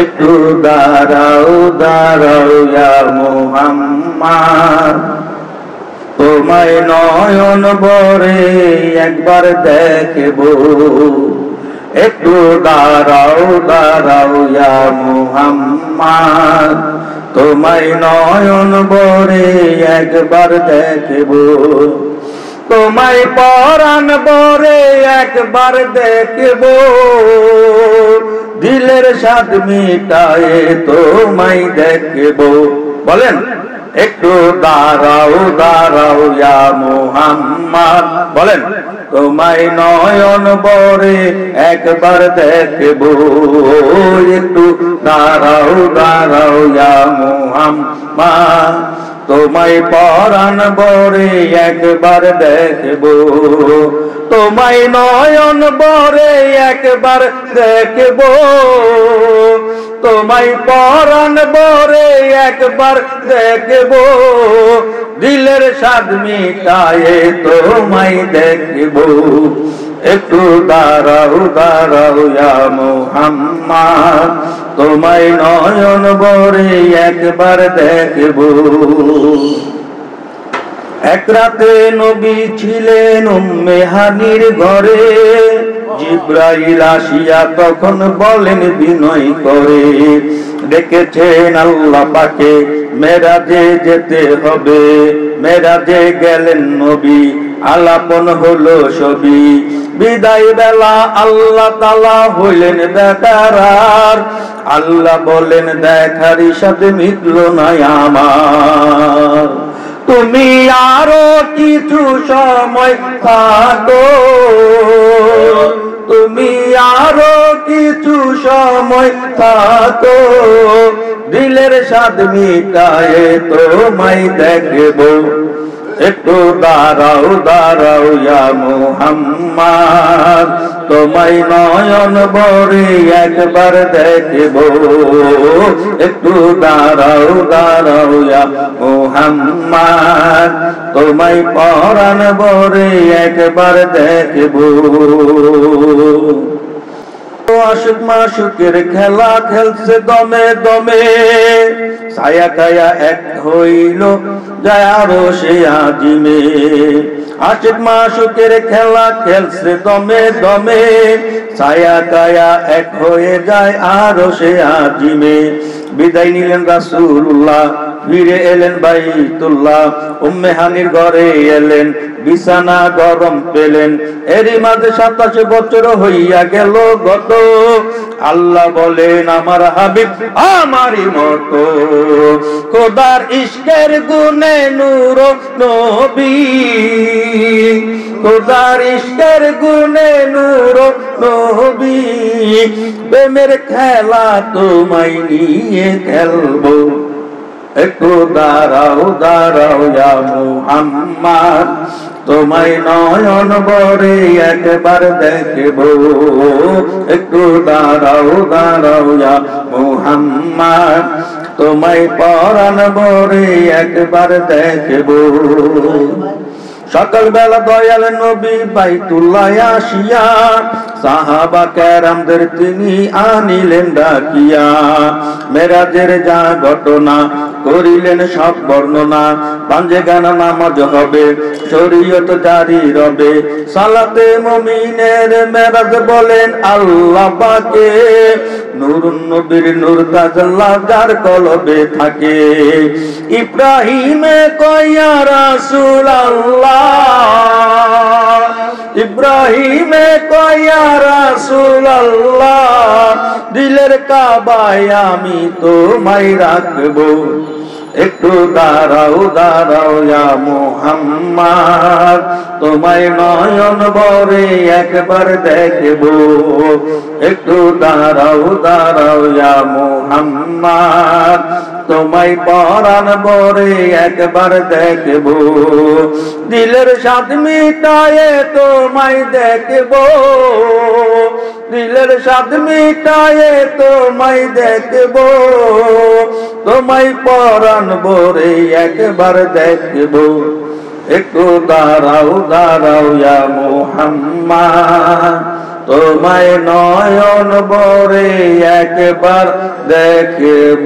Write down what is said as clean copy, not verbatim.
একটু দাঁড়াও দাঁড়াও ইয়া মুহাম্মদ, তোমায় নয়ন ভরে একবার দেখব। একটু দাঁড়াও দাঁড়াও ইয়া মুহাম্মদ, তোমায় নয়ন ভরে একবার দেখব। তোমায় পরাণ ভরে একবার দেখব, দিলের স্বাদ মিটায়ে তোমায় দেখব। বলেন, একটু দাঁড়াও দাঁড়াও ইয়া মুহাম্মদ, বলেন, তোমায় নয়ন ভরে একবার দেখব। একটু দাঁড়াও দাঁড়াও ইয়া মুহাম্মদ, তোমায় পরাণ ভরে একবার দেখব। তোমায় নয়ন ভরে একবার দেখব, তোমায় পরাণ ভরে একবার দেখব, দিলের স্বাদ মিটায়ে তোমায় দেখব। একটু দাঁড়াও দাঁড়াও ইয়া মুহাম্মদ, তোমায় নয়ন ভরে একবার দেখব। এক রাতে নবী ছিলেন উম্মে হানির ঘরে, জিবরাইল আসিয়া তখন বলেন বিনয় করে, ডেকেছেন আল্লাহ পাকে মেরাজে যেতে হবে। মেরাজে গেলেন নবী, আলাপন হলো ছবি। বিদায় বেলা আল্লাহ তাআলা হইলেন দেখার, আল্লাহ বলেন দেখার সাথে মিটল না আমার। তুমি আরো কিছু সময় থাকো, তুমি আরো কিছু সময় থাকো, দিলের স্বাদ মিটায়ে তোমায় দেখব। একটু দাঁড়াও দাঁড়াও ইয়া মুহাম্মদ, তোমায় নয়ন ভরে একবার দেখব। একটু দাঁড়াও দাঁড়াও ইয়া মুহাম্মদ, তোমায় পরাণ ভরে একবার দেখব। আশুক মাশুকের খেলা খেলছে দমে দমে, ছায়া কায়া এক হইল যায় আরো সে আজিমে। আশুক মাশুকের খেলা খেলছে দমে দমে, ছায়া কায়া এক হয়ে যায় আরো সে আজিমে। বিদায় নিলেন রাসূলুল্লাহ, ফিরে এলেন বাইতুল্লাহ। উম্মে হানির ঘরে এলেন, বিছানা গরম পেলেন। এরই মাঝে 27 বছর হইয়া গেল গত। আল্লাহ বলেন আমার হাবিব আমারই মতো, খোদার ইশকের গুনে নূর নবী, খোদার ইশকের গুনে নূর নবী। প্রেমের খেলা তোমায় নিয়ে খেলবো। একটু দাঁড়াও দাঁড়াও ইয়া মুহাম্মদ, তোমায় নয়ন ভরে একবার দেখব। একটু দাঁড়াও দাঁড়াও ইয়া মুহাম্মদ, তোমায় পরাণ ভরে একবার দেখব। সকাল বেলা দয়াল নবী বাইতুল্লাহ আসিয়া, সাহাবা কেরামদের তিনি আনিলেন ডাকিয়া। মেরাজের যা ঘটনা করিলেন সব বর্ণনা, পাঞ্জে গানা নামাজ হবে, শরীয়ত জারি রবে। সালাতে মুমিনের মেরাজ বলেন আল্লাহ পাকে, নূরুন নবীর নূর তাজাল্লাহ যার কলবে থাকে। ইব্রাহিমে কয়া রাসূলুল্লাহ, ইব্রাহিমে কয়া রাসূলুল্লাহ, দিলের কাবায় আমি তোমায় রাখবো। একটু দাঁড়াও দাঁড়াও ইয়া মুহাম্মদ, তোমায় নয়ন ভরে একবার দেখব। একটু দাঁড়াও দাঁড়াও ইয়া মুহাম্মদ, তোমায় পরাণ ভরে একবার দেখব। দিলের স্বাদ মিটায়ে তোমায় দেখব, দিলের স্বাদ মিটায়ে তোমায় দেখব। তোমায় পরাণ ভরে একবার দেখব। একটু দাঁড়াও দাঁড়াও ইয়া মুহাম্মদ, তোমায় নয়ন ভরে একবার দেখব।